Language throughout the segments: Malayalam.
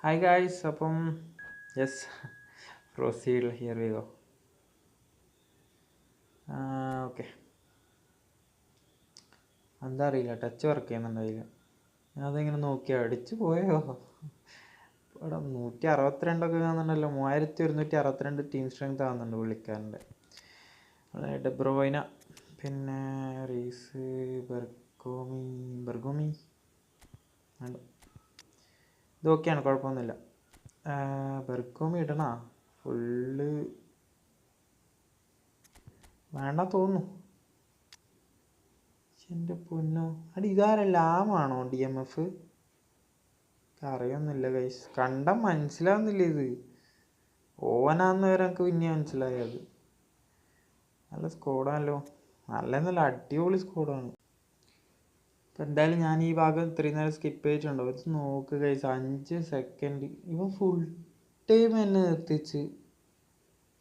ഹായ് ഗായ്സ്, അപ്പം yes, proceed, here we go. Okay, എന്താ അറിയില്ല, ടച്ച് വർക്ക് ചെയ്യുന്നുണ്ടായില്ല. ഞാൻ അതിങ്ങനെ നോക്കി അടിച്ചു പോയോ. ഇവിടെ 162 കാണുന്നുണ്ടല്ലോ, 3162 ടീം സ്ട്രെങ്ത് ആവുന്നുണ്ട് പുള്ളിക്കാരൻ്റെ. ഡെബ്രോയിന, പിന്നെ റീസ്, ബെർഗോമി വേണ്ട, ഇതൊക്കെയാണ്, കുഴപ്പമൊന്നുമില്ല. ബെർഗോമി ഇടണ ഫുള്ള് വേണ്ട തോന്നുന്നു. എൻ്റെ പൊന്നോ, അടി ഇതാരല്ല ആമാണോ DMF? അറിയൊന്നുമില്ല ഗൈസ്, കണ്ട മനസ്സിലാവുന്നില്ല. ഇത് ഓവനാന്ന് വരെ എനിക്ക് പിന്നെ മനസ്സിലായത്. നല്ല സ്കോഡാണല്ലോ, നല്ല അടിപൊളി സ്കോഡാണ്. ഇപ്പം എന്തായാലും ഞാൻ ഈ ഭാഗം ഇത്രയും നേരം സ്കിപ്പ് ചെയ്തിട്ടുണ്ടോ, ഇത് നോക്ക് ഗൈസ്, 5 സെക്കൻഡ് ഇവൻ ഫുൾ ടൈം എന്നെ നിർത്തിച്ച്.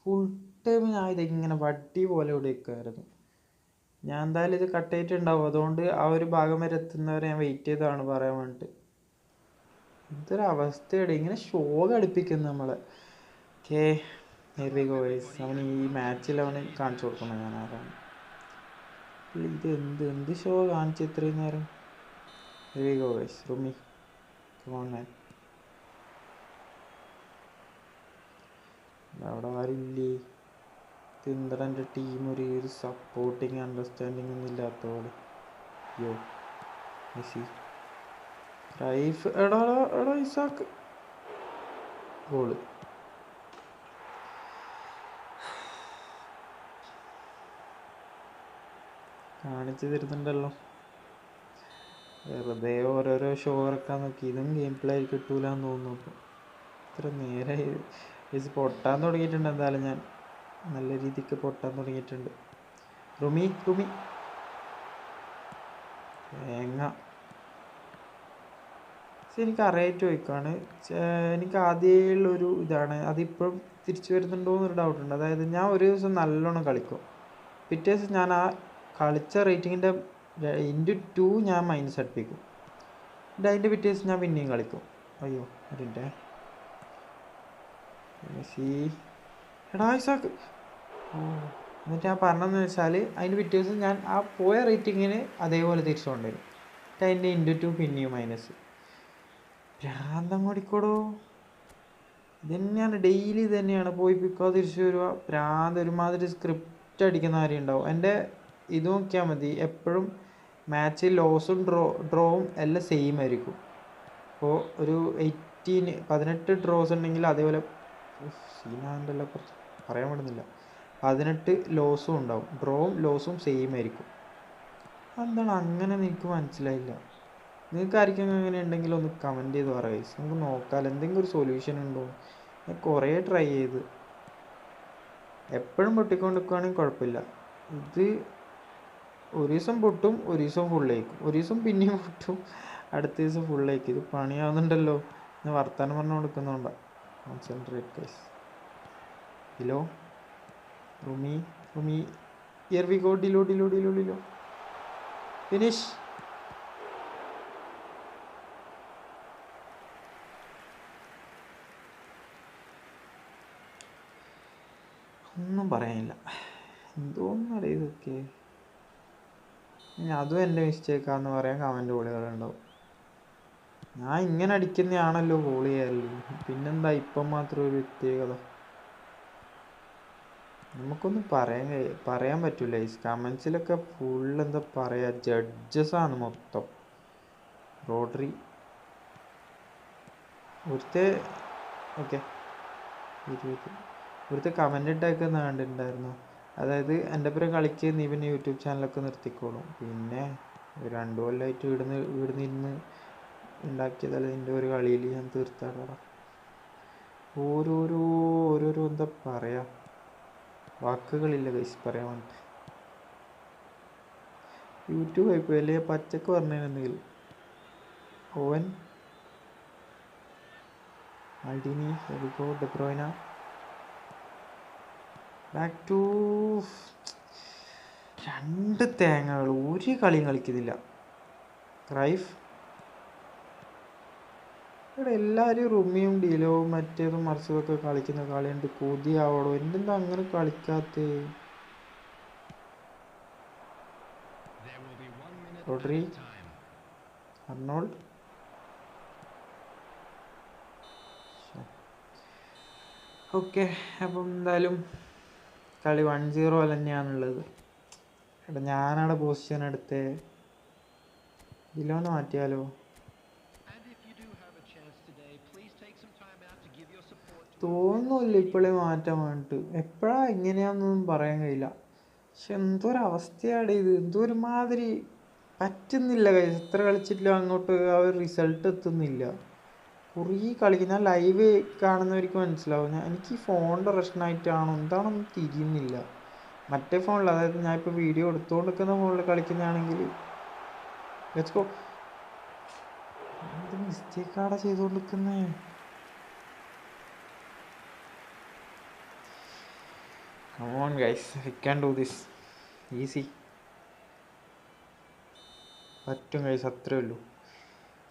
ഫുൾ ടൈം ഞാൻ ഇതിങ്ങനെ വട്ടി പോലെ ഇവിടെ വെക്കുമായിരുന്നു. ഞാൻ എന്തായാലും ഇത് കട്ട് ചെയ്തിട്ടുണ്ടാവും, അതുകൊണ്ട് ആ ഒരു ഭാഗം വരെ എത്തുന്നവരെ ഞാൻ വെയിറ്റ് ചെയ്താണ് പറയാൻ വേണ്ടിയിട്ട്. ഇതൊരവസ്ഥയുടെ ഇങ്ങനെ ഷോ കളിപ്പിക്കുന്നു നമ്മളെ. ഓക്കെ, അവന് ഈ മാച്ചിൽ അവന് കാണിച്ചു കൊടുക്കണം ഞാൻ ആരാണ്. ഇത് എന്ത് ഷോ കാണിച്ചു ഇത്രയും നേരം. റുമി, കമോൺ മാൻ. അവിടെ ആരില്ലേ? എന്താണ് എൻ്റെ ടീം ഒരു സപ്പോർട്ടിങ് അണ്ടർസ്റ്റാൻഡിങ് ഒന്നും ഇല്ലാത്ത പോലെ. യോ മെസ്സി, റൈഫ്, എടാ എടാ ഇസാക്ക്, ഗോള്. കാണിച്ചു തരുന്നുണ്ടല്ലോ, വെറുതെ ഓരോരോ ഷോ ഇറക്കാൻ നോക്കി. ഇതും ഗെയിം പ്ലേ ആയി കിട്ടൂലെന്ന് തോന്നുന്നു. ഇപ്പോൾ ഇത്ര നേരെ ഇത് പൊട്ടാൻ തുടങ്ങിയിട്ടുണ്ട്. എന്തായാലും ഞാൻ നല്ല രീതിക്ക് പൊട്ടാൻ തുടങ്ങിയിട്ടുണ്ട്. റുമി തേങ്ങ. എനിക്ക് അറിയായിട്ട് ചോദിക്കുകയാണ്, എനിക്ക് ആദ്യമുള്ളൊരു ഇതാണ്, അതിപ്പോഴും തിരിച്ചു വരുന്നുണ്ടോ എന്നൊരു ഡൗട്ടുണ്ട്. അതായത് ഞാൻ ഒരു ദിവസം നല്ലോണം കളിക്കും, പിറ്റേ ദിവസം ഞാൻ ആ കളിച്ച റേറ്റിങ്ങിൻ്റെ × 2 ഞാൻ മൈനസ് അടുപ്പിക്കും. എന്നിട്ട് അതിൻ്റെ പിറ്റേ ദിവസം ഞാൻ പിന്നെയും കളിക്കും. അയ്യോ അതിൻ്റെ മെസ്സി, എടാ ഇസാക്ക്. എന്നിട്ട് ഞാൻ പറഞ്ഞതെന്ന് വെച്ചാൽ അതിൻ്റെ പിറ്റേ ദിവസം ഞാൻ ആ പോയ റേറ്റിങ്ങിന് അതേപോലെ തിരിച്ചു കൊണ്ടുവരും. എന്നിട്ട് അതിൻ്റെ × 2 പിന്നെയും മൈനസ്. ഭ്രാന്തം കൂടിക്കോടോ, ഇത് തന്നെയാണ് ഡെയിലി. ഇത് തന്നെയാണ്, പോയി പിക്കോ തിരിച്ചു വരിക, ഭ്രാന്ത്. ഒരുമാതിരി സ്ക്രിപ്റ്റ് അടിക്കുന്ന കാര്യം ഉണ്ടാവും. എൻ്റെ ഇത് നോക്കിയാൽ മതി, എപ്പോഴും മാച്ച് ലോസും ഡ്രോവും എല്ലാം സെയിം ആയിരിക്കും. അപ്പോൾ ഒരു 18 ഡ്രോസ് ഉണ്ടെങ്കിൽ അതേപോലെ സീനാണ്ടല്ലോ, കുറച്ച് പറയാൻ പറ്റുന്നില്ല, 18 ലോസും ഉണ്ടാവും. ഡ്രോവും ലോസും സെയിം ആയിരിക്കും. എന്താണ് അങ്ങനെ, എനിക്ക് മനസ്സിലായില്ല. നിങ്ങൾക്ക് ആർക്കെങ്കിലും അങ്ങനെ ഉണ്ടെങ്കിൽ ഒന്ന് കമൻറ്റ് ചെയ്ത് പറയുക. നമുക്ക് നോക്കാം എന്തെങ്കിലും ഒരു സൊല്യൂഷൻ ഉണ്ടോ. ഞാൻ കുറേ ട്രൈ ചെയ്ത്, എപ്പോഴും പൊട്ടിക്കൊണ്ട് നിൽക്കുകയാണെങ്കിൽ കുഴപ്പമില്ല. ഇത് ഒരു ദിവസം പൊട്ടും, ഒരു ദിവസം ഫുള്ളേക്കും, ഒരു ദിവസം പിന്നെയും പൊട്ടും, അടുത്ത ദിവസം ഫുള്ളേക്കും. ഇത് പണിയാവുന്നുണ്ടല്ലോ. ഞാൻ വർത്താനം പറഞ്ഞു കൊടുക്കുന്നുണ്ടോ. Concentrate guys. ഡിലോ, റുമി, ഹിയർ വി ഗോ. ഡിലോ ഫിനിഷ്. ഒന്നും പറയാനില്ല, എന്തോന്നറിയ ഇതൊക്കെ. അതും എൻ്റെ മിസ്റ്റേക്കാന്ന് പറയാൻ കമൻറ്റ് ഗോളികളുണ്ടാവും. ഞാൻ ഇങ്ങനെ അടിക്കുന്നതാണല്ലോ ഗോൾ ചെയ്യാറില്ല, പിന്നെന്താ ഇപ്പം മാത്രം ഒരു പ്രത്യേകത. നമുക്കൊന്നും പറയാൻ പറ്റില്ല. ഈ കമൻസിലൊക്കെ ഫുൾ എന്താ പറയുക, ജഡ്ജസാണ് മൊത്തം. റോഡ്രി ഒരുത്തെ, ഓക്കെ, ഒരുത്തെ കമൻ്റ് ഇട്ടൊക്കെ കണ്ടിട്ടുണ്ടായിരുന്നു. അതായത് എൻ്റെ ഒപ്പം കളിക്ക് നീ പിന്നെ യൂട്യൂബ് ചാനലൊക്കെ നിർത്തിക്കോളും. പിന്നെ 2 കൊല്ലമായിട്ട് ഇവിടുന്ന് ഉണ്ടാക്കിയതല്ല എൻ്റെ ഒരു കളിയിൽ ഞാൻ തീർത്താടാ. ഓരോരോ എന്താ പറയുക, വാക്കുകളില്ല ഗൈസ് പറയാൻ വേണ്ടിയിട്ട്. യൂട്യൂബ് ആയിപ്പോയി, അല്ലെങ്കിൽ പച്ചക്ക് പറഞ്ഞിരുന്നെങ്കിൽ. ഓവൻ, മൾഡിനി, എറിഗോ, ഡെബ്രോയിന, ബാക്ക് ടു 2 തേങ്ങകൾ. ഒരു കളിയും കളിക്കുന്നില്ല. ക്രൈഫ്, ഇവിടെ എല്ലാവരും റുമിയും ഡിലോവും മറ്റേതും മറിച്ചതൊക്കെ കളിക്കുന്ന കളിയുണ്ട്. കൊതിയാവടോ, എന്തെന്താ അങ്ങനെ കളിക്കാത്തേ? Rodri, Arnold. ഓക്കെ, അപ്പം എന്തായാലും കളി 1-0 തന്നെയാണുള്ളത്. എടാ ഞാനവിടെ പൊസിഷൻ എടുത്തേ. ഡിലോനെ മാറ്റിയാലോ? തോന്നുന്നില്ല ഇപ്പോഴേ മാറ്റാൻ വേണ്ടിട്ട്. എപ്പോഴാ എങ്ങനെയാന്നൊന്നും പറയാൻ കഴിയില്ല. പക്ഷെ എന്തൊരവസ്ഥയാണ് ഇത്, എന്തോരുമാതിരി പറ്റുന്നില്ല. എത്ര കളിച്ചിട്ടില്ല അങ്ങോട്ട് ആ ഒരു റിസൾട്ട് എത്തുന്നില്ല. കുറേ കളിക്കുന്ന ലൈവ് കാണുന്നവർക്ക് മനസ്സിലാവും. എനിക്ക് ഈ ഫോണിൻ്റെ പ്രശ്നമായിട്ടാണോ എന്താണെന്ന് തിരിയുന്നില്ല. മറ്റേ ഫോണിൽ, അതായത് ഞാൻ ഇപ്പോൾ വീഡിയോ എടുത്തുകൊണ്ടിരിക്കുന്ന ഫോണിൽ കളിക്കുന്നതാണെങ്കിൽ ലെറ്റ്സ് ഗോ. എന്ത് മിസ്റ്റേക്കാണ് ചെയ്തുകൊണ്ടിരിക്കുന്നേ? Come on guys, we can do this. Easy. പറ്റും ഗൈസ്, അത്രേ ഉള്ളൂ.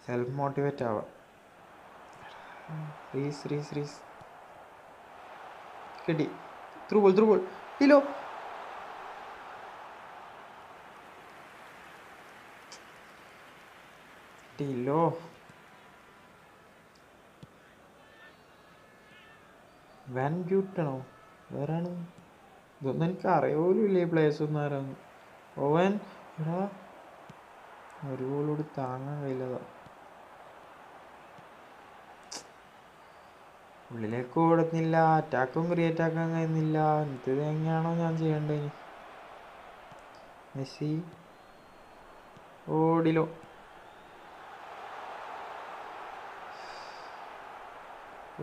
സെൽഫ് മോട്ടിവേറ്റ് ആവാം. റീസ് കിട്ടി. ത്രൂ ബോൾ ഡിലോ. വാൻ ബ്യൂട്ടണോ? വേറാണ്. ഇതൊന്നും എനിക്ക് അറിയോലും ഇല്ല ഈ പ്ലേസ് ഒന്നും ആരാന്ന്. ഓവൻ എടാ, ഒരു ഗോളോട് താങ്ങാൻ കഴിയില്ലതാ. ഉള്ളിലേക്ക് ഓടുന്നില്ല, അറ്റാക്കും ക്രിയേറ്റ് ആക്കാൻ കഴിയുന്നില്ല. എന്ത് തേങ്ങയാണോ ഞാൻ ചെയ്യേണ്ടത്? മെസ്സി ഓടിലോ.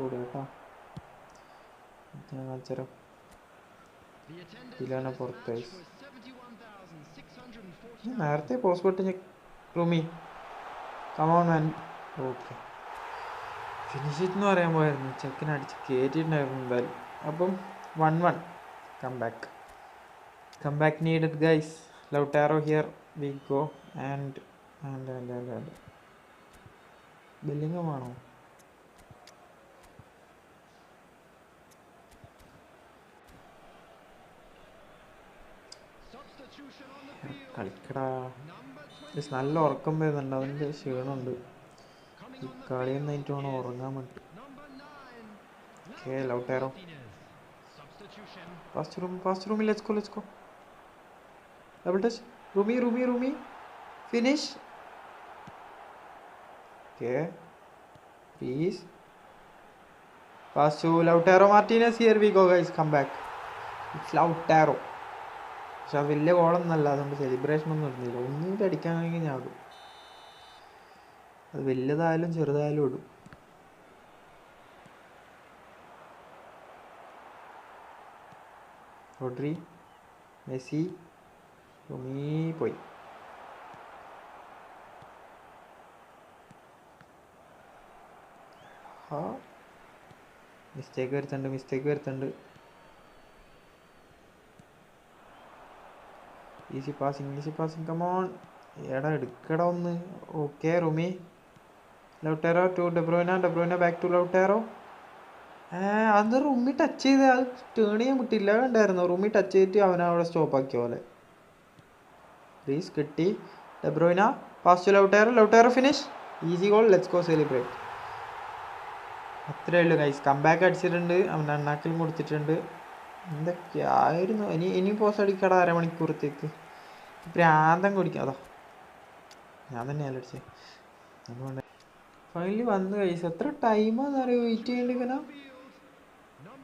ഓടുകേട്ടാ, ഞാൻ കാണിച്ചോ. ഇലാണ് പുറത്ത്. നേരത്തെ പോസ്റ്റ് പൊട്ടിഞ്ഞ് റൂമി കമോൺ മാൻ. ഓക്കെ, ഫിനിഷ് എന്ന് പറയാൻ പോയായിരുന്നു. ചെക്കിനടിച്ച് കയറ്റിയിട്ടുണ്ടായിരുന്നു എന്തായാലും. അപ്പം 1-1. Come back needed guys. Lautaro here we go. And Bellingham ആണോ? കളിക്കടാ. നല്ല ഉറക്കം വരുന്നുണ്ട്, അതിൻ്റെ ക്ഷീണമുണ്ട്. ഈ കളിയൊന്നും എനിക്ക് വേണം ഉറങ്ങാൻ വേണ്ടി. ഓക്കെ, ലൗട്ടാരോ ഫാസ്റ്റ് റൂമിൽ. Let's go. Double touch. റൂമി finish. Okay, please pass to Lautaro Martinez. Here we go guys, come back. It's Lautaro. പക്ഷെ അത് വലിയ ഗോളൊന്നല്ല, അതുകൊണ്ട് സെലിബ്രേഷൻ ഒന്നും ഇടുന്നില്ല. ഒന്നുകൂടി അടിക്കാനെങ്കിൽ ഞാൻ ഇടും. അത് വലുതായാലും ചെറുതായാലും ഇടും. റോഡ്രി, മെസ്സി, റൂമി പോയി. മിസ്റ്റേക്ക് വരുത്തുന്നുണ്ട്. Easy passing come on. എടാ എടുക്കട ഒന്ന്. ഓക്കെ, റൂമി. Lautaro to De Bruyne back to Lautaro. അത് റൂമി ടച്ച് ചെയ്ത് അത് ടേൺ ചെയ്യാൻ പറ്റില്ല കണ്ടായിരുന്നു. റൂമി ടച്ച് ചെയ്തിട്ട് അവനവിടെ സ്റ്റോപ്പാക്കിയ പോലെ. പ്ലീസ് കിട്ടി. De Bruyne pass to Lautaro finish. Easy goal. Let's go celebrate. അത്രേ ഉള്ളൂ ഗൈസ്. കംബാക്ക് അടിച്ചിട്ടുണ്ട്, അവൻ്റെ അണ്ണാക്കിലും കൊടുത്തിട്ടുണ്ട്. എന്തൊക്കെയായിരുന്നു. ഇനി പോസ്റ്റ് അടിക്കട അരമണിക്കൂറത്തേക്ക്. പ്രാന്തം കുടിക്കാം. അതോ ഞാൻ തന്നെയല്ല അടിച്ചത്. അതുകൊണ്ട് ഫൈനലി വന്ന് ഗൈസ്. എത്ര ടൈമാന്ന് അറിയോ വെയിറ്റ് ചെയ്യേണ്ടിങ്ങനെ?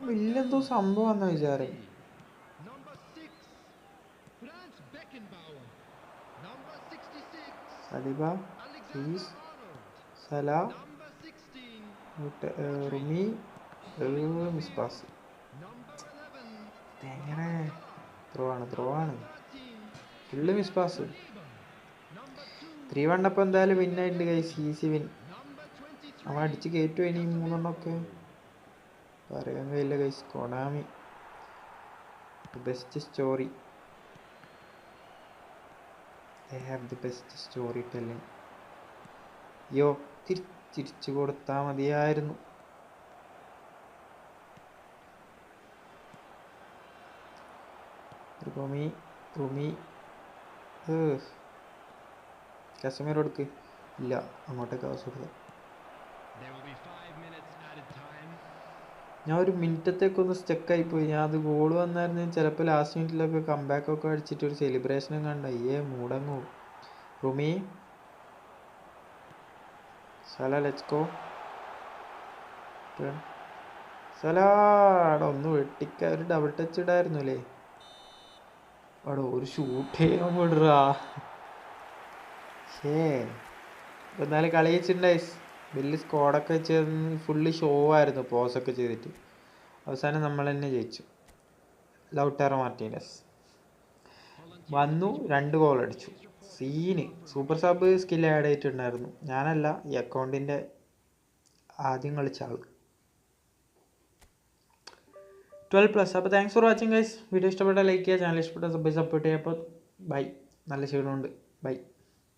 വലിയെന്തോ സംഭവം എന്ന വിചാരം. Saliba, please. സല, റുമി, മിസ് പാസ്. എങ്ങനെ ത്രോ ആണ് ഫുള്ള് മിസ് പാസ്. 3-1 അപ്പം എന്തായാലും വിന്നായിട്ടുണ്ട് ഗൈസ്. Easy win. അവൻ അടിച്ച് കയറ്റുമോ ഇനി 3-1 പറയാൻ കഴിയില്ല guys. Konami best story. They have the best story telling. യോ തിരിച്ചു കൊടുത്താൽ മതിയായിരുന്നു. റുമി കശ്മീർ കൊടുക്ക്. ഇല്ല, അങ്ങോട്ടേക്ക് ആവശ്യം കൊടുക്കുക. ഞാൻ ഒരു മിനിറ്റത്തേക്കൊന്ന് സ്റ്റക്കായിപ്പോയി. ഞാൻ അത് ഗോൾ വന്നായിരുന്നു ചിലപ്പോൾ ലാസ്റ്റ് മിനിറ്റിലൊക്കെ കംബാക്കൊക്കെ അടിച്ചിട്ട് ഒരു സെലിബ്രേഷനും കണ്ട മൂടങ്ങൂ. റുമി സല ലെറ്റ്സ് ഗോ. സലാട ഒന്ന് വെട്ടിക്ക, ഒരു ഡബിൾ ടച്ച് ഇടായിരുന്നു അല്ലേ. അടോ ഒരു ഷൂട്ട് ചെയ്യാൻ വിടുറാ. എന്നാലും കളി വെച്ചിട്ടുണ്ടായി. വലിയ സ്ക്വാഡൊക്കെ വെച്ച് ഫുള്ള് ഷോ ആയിരുന്നു പോസൊക്കെ ചെയ്തിട്ട്. അവസാനം നമ്മൾ തന്നെ ജയിച്ചു. ലൗട്ടാറോ മാർട്ടീനസ് വന്നു, 2 ഗോൾ അടിച്ചു. Scene super sub skill add ചെയ്തിട്ടുണ്ടായിരുന്നു. ഞാനല്ല, ഈ അക്കൗണ്ടിൻ്റെ ആദ്യം കളിച്ച ആൾ. 12+. അപ്പോൾ thanks for watching guys. Video ഇഷ്ടപ്പെട്ടാൽ ലൈക്ക് ചെയ്യുക, ചാനൽ ഇഷ്ടപ്പെട്ടാൽ സപ്പോർട്ട് ചെയ്യുക. അപ്പോൾ ബൈ. നല്ല ക്ഷീണമുണ്ട്. ബൈ.